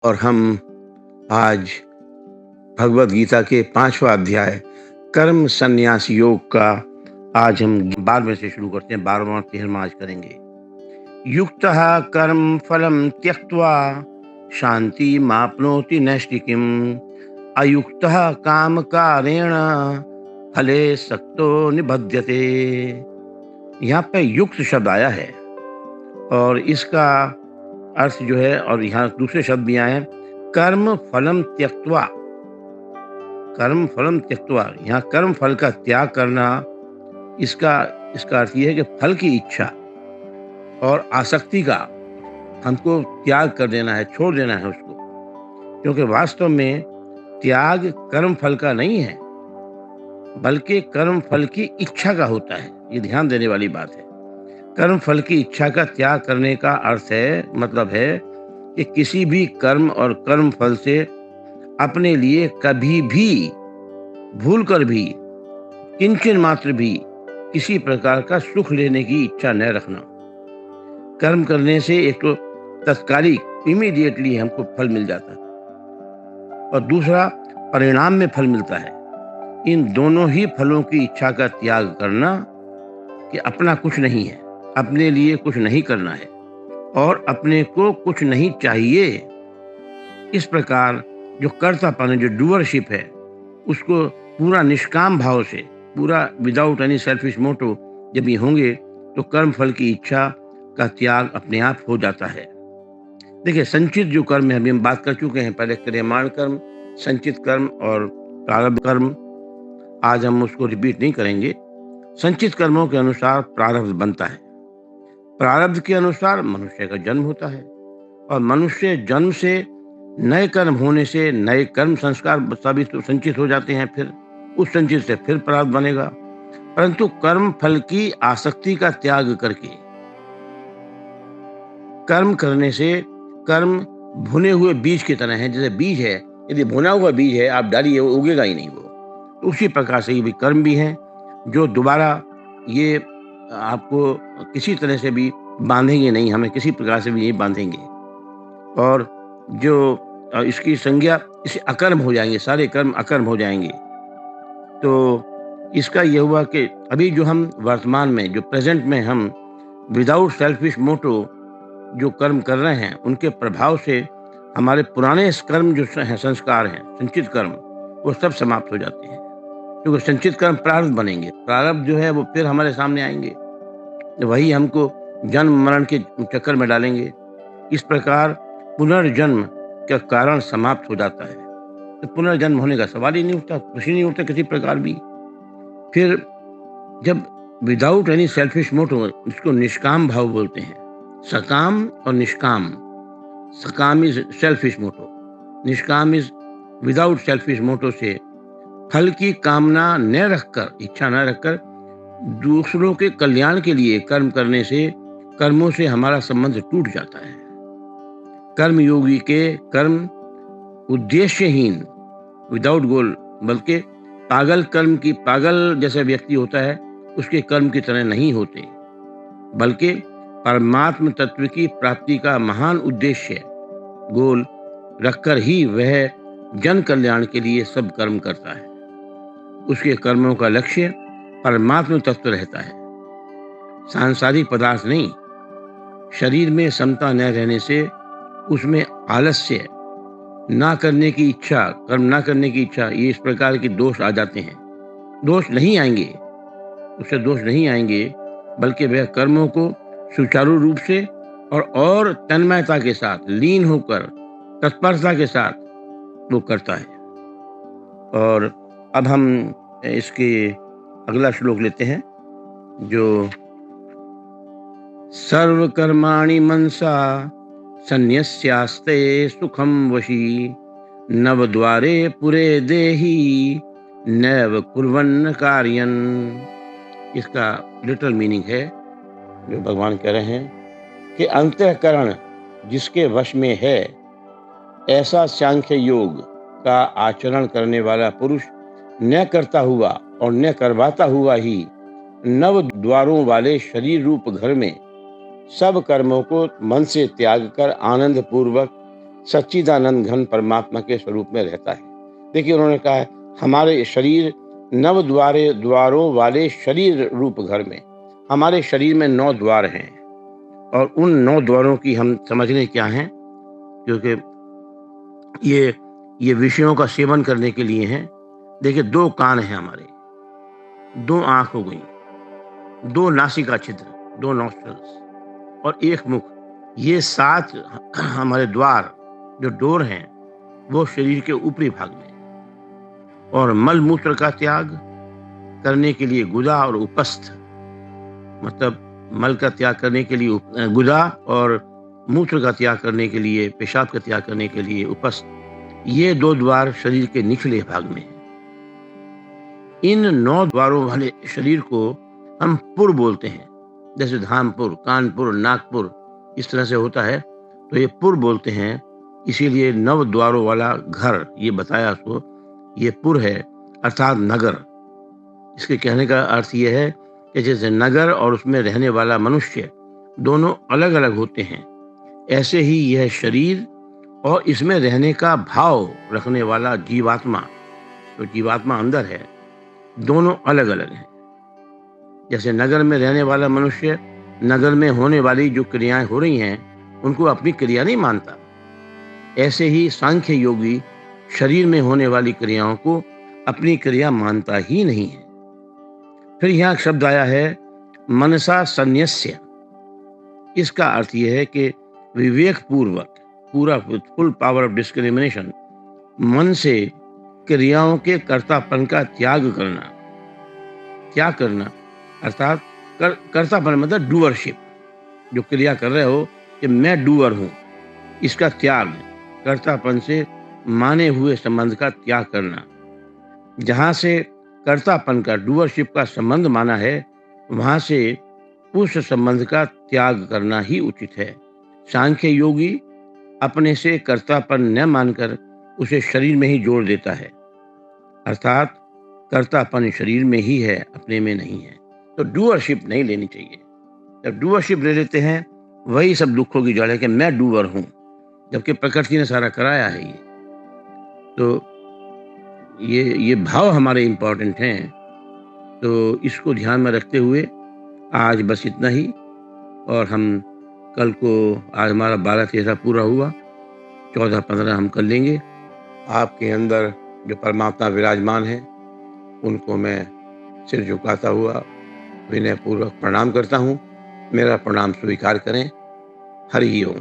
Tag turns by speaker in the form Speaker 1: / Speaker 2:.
Speaker 1: और हम आज भगवद गीता के 5वां अध्याय कर्म संन्यास योग का आज हम 12वें से शुरू करते हैं। 12वां और 13वां आज करेंगे। युक्तः कर्म फलम त्यक्त्वा शांति माप्नोति नैष्टिकीम अयुक्तः काम कारेण फले सक्तो निबध्यते। यहाँ पे युक्त शब्द आया है और इसका अर्थ जो है, और यहाँ दूसरे शब्द भी आए हैं, कर्म फलम त्यक्त्वा। कर्म फलम त्यक्त्वा, यहाँ कर्म फल का त्याग करना, इसका इसका अर्थ ये है कि फल की इच्छा और आसक्ति का हमको त्याग कर देना है, छोड़ देना है उसको। क्योंकि वास्तव में त्याग कर्म फल का नहीं है, बल्कि कर्म फल की इच्छा का होता है। ये ध्यान देने वाली बात है। कर्म फल की इच्छा का त्याग करने का अर्थ है, मतलब है कि किसी भी कर्म और कर्म फल से अपने लिए कभी भी भूल कर भी किंचन मात्र भी किसी प्रकार का सुख लेने की इच्छा न रखना। कर्म करने से एक तो तत्कालिक इमीडिएटली हमको फल मिल जाता है और दूसरा परिणाम में फल मिलता है। इन दोनों ही फलों की इच्छा का त्याग करना कि अपना कुछ नहीं है, अपने लिए कुछ नहीं करना है और अपने को कुछ नहीं चाहिए। इस प्रकार जो कर्तापन, जो डूअरशिप है, उसको पूरा निष्काम भाव से, पूरा विदाउट एनी सेल्फिश मोटिव जब ये होंगे तो कर्म फल की इच्छा का त्याग अपने आप हो जाता है। देखिए, संचित जो कर्म है, अभी हम बात कर चुके हैं पहले, क्रियमाण कर्म, संचित कर्म और प्रारब्ध कर्म। आज हम उसको रिपीट नहीं करेंगे। संचित कर्मों के अनुसार प्रारब्ध बनता है। प्रारब्ध के अनुसार मनुष्य का जन्म होता है और मनुष्य जन्म से नए कर्म होने से नए कर्म संस्कार सभी तो संचित हो जाते हैं। फिर उस संचित से फिर प्रारब्ध बनेगा। परंतु कर्म फल की आसक्ति का त्याग करके कर्म करने से कर्म भुने हुए बीज की तरह है। जैसे बीज है, यदि भुना हुआ बीज है आप डालिए, वो उगेगा ही नहीं। वो तो उसी प्रकार से ये भी कर्म भी है जो दोबारा ये आपको किसी तरह से भी बांधेंगे नहीं, हमें किसी प्रकार से भी नहीं बांधेंगे। और जो इसकी संज्ञा, इसे अकर्म हो जाएंगे, सारे कर्म अकर्म हो जाएंगे। तो इसका यह हुआ कि अभी जो हम वर्तमान में, जो प्रेजेंट में हम विदाउट सेल्फिश मोटिव जो कर्म कर रहे हैं, उनके प्रभाव से हमारे पुराने कर्म जो हैं, संस्कार हैं, संचित कर्म, वो सब समाप्त हो जाते हैं। क्योंकि संचित कर्म प्रारब्ध बनेंगे। प्रारब्ध जो है वो फिर हमारे सामने आएंगे, वही हमको जन्म मरण के चक्कर में डालेंगे। इस प्रकार पुनर्जन्म का कारण समाप्त हो जाता है। तो पुनर्जन्म होने का सवाल ही नहीं उठता, खुशी नहीं उठता किसी प्रकार भी। फिर जब विदाउट एनी सेल्फिश मोटिव, इसको निष्काम भाव बोलते हैं। सकाम और निष्काम। सकाम इज सेल्फिश मोटिव, निष्काम इज विदाउट सेल्फिश मोटिव से फल की कामना न रखकर, इच्छा न रखकर दूसरों के कल्याण के लिए कर्म करने से कर्मों से हमारा संबंध टूट जाता है। कर्म योगी के कर्म उद्देश्यहीन, विदाउट गोल, बल्कि पागल कर्म की, पागल जैसा व्यक्ति होता है उसके कर्म की तरह नहीं होते, बल्कि परमात्म तत्व की प्राप्ति का महान उद्देश्य गोल रखकर ही वह जन कल्याण के लिए सब कर्म करता है। उसके कर्मों का लक्ष्य परमात्म तत्व रहता है, सांसारिक पदार्थ नहीं। शरीर में समता न रहने से उसमें आलस्य, ना करने की इच्छा, कर्म ना करने की इच्छा, ये इस प्रकार के दोष आ जाते हैं। दोष नहीं आएंगे, उससे दोष नहीं आएंगे, बल्कि वह कर्मों को सुचारू रूप से और तन्मयता के साथ, लीन होकर, तत्परता के साथ वो करता है। और अब हम इसके अगला श्लोक लेते हैं, जो सर्व कर्माणि मनसा सन्न्यस्यास्ते सुखम वशी नवद्वारे पुरे देहि नैव कुर्वन्न कार्यन। इसका लिटरल मीनिंग है, जो भगवान कह रहे हैं कि अंतःकरण जिसके वश में है, ऐसा सांख्य योग का आचरण करने वाला पुरुष न करता हुआ और न करवाता हुआ ही नव द्वारों वाले शरीर रूप घर में सब कर्मों को मन से त्याग कर आनंद पूर्वक सच्चिदानंद घन परमात्मा के स्वरूप में रहता है। देखिए उन्होंने कहा है, हमारे शरीर नव द्वारों वाले शरीर रूप घर में, हमारे शरीर में 9 द्वार हैं और उन 9 द्वारों की हम समझने क्या हैं, क्योंकि ये विषयों का सेवन करने के लिए हैं। देखिए 2 कान हैं हमारे, 2 आँख हो गई, 2 नासिका छिद्र, 2 नॉस्ट्रल्स और 1 मुख। ये 7 हमारे द्वार जो डोर हैं वो शरीर के ऊपरी भाग में। और मल मूत्र का त्याग करने के लिए गुदा और उपस्थ, मतलब मल का त्याग करने के लिए गुदा और मूत्र का त्याग करने के लिए, पेशाब का त्याग करने के लिए उपस्थ। ये 2 द्वार शरीर के निचले भाग में हैं। इन 9 द्वारों वाले शरीर को हम पुर बोलते हैं, जैसे धामपुर, कानपुर, नागपुर इस तरह से होता है, तो ये पुर बोलते हैं। इसीलिए 9 द्वारों वाला घर ये बताया उसको, ये पुर है अर्थात नगर। इसके कहने का अर्थ ये है कि जैसे नगर और उसमें रहने वाला मनुष्य दोनों अलग अलग होते हैं, ऐसे ही यह शरीर और इसमें रहने का भाव रखने वाला जीवात्मा, तो जीवात्मा अंदर है, दोनों अलग अलग हैं। जैसे नगर में रहने वाला मनुष्य नगर में होने वाली जो क्रियाएं हो रही हैं उनको अपनी क्रिया नहीं मानता, ऐसे ही सांख्य योगी शरीर में होने वाली क्रियाओं को अपनी क्रिया मानता ही नहीं है। फिर यहाँ शब्द आया है मनसा संन्यस्य। इसका अर्थ यह है कि विवेक पूर्वक, पूरा फुल पावर ऑफ डिस्क्रिमिनेशन, मन से क्रियाओं के कर्तापन का त्याग करना। क्या करना अर्थात कर्तापन मतलब डूअरशिप, जो क्रिया कर रहे हो कि मैं डूअर हूं, इसका त्याग, कर्तापन से माने हुए संबंध का त्याग करना। जहां से कर्तापन का, डूअरशिप का संबंध माना है, वहां से उस संबंध का त्याग करना ही उचित है। सांख्य योगी अपने से कर्तापन न मानकर उसे शरीर में ही जोड़ देता है, अर्थात कर्तापन शरीर में ही है, अपने में नहीं है। तो डूअरशिप नहीं लेनी चाहिए। जब डूअरशिप ले लेते हैं वही सब दुखों की जड़ है कि मैं डूअर हूं, जबकि प्रकृति ने सारा कराया है। ये तो ये भाव हमारे इम्पोर्टेंट हैं। तो इसको ध्यान में रखते हुए आज बस इतना ही, और हम कल को, आज हमारा 12-13 पूरा हुआ, 14-15 हम कर लेंगे। आपके अंदर जो परमात्मा विराजमान है उनको मैं सिर झुकाता हुआ विनय पूर्वक प्रणाम करता हूँ। मेरा प्रणाम स्वीकार करें। हरि ओम।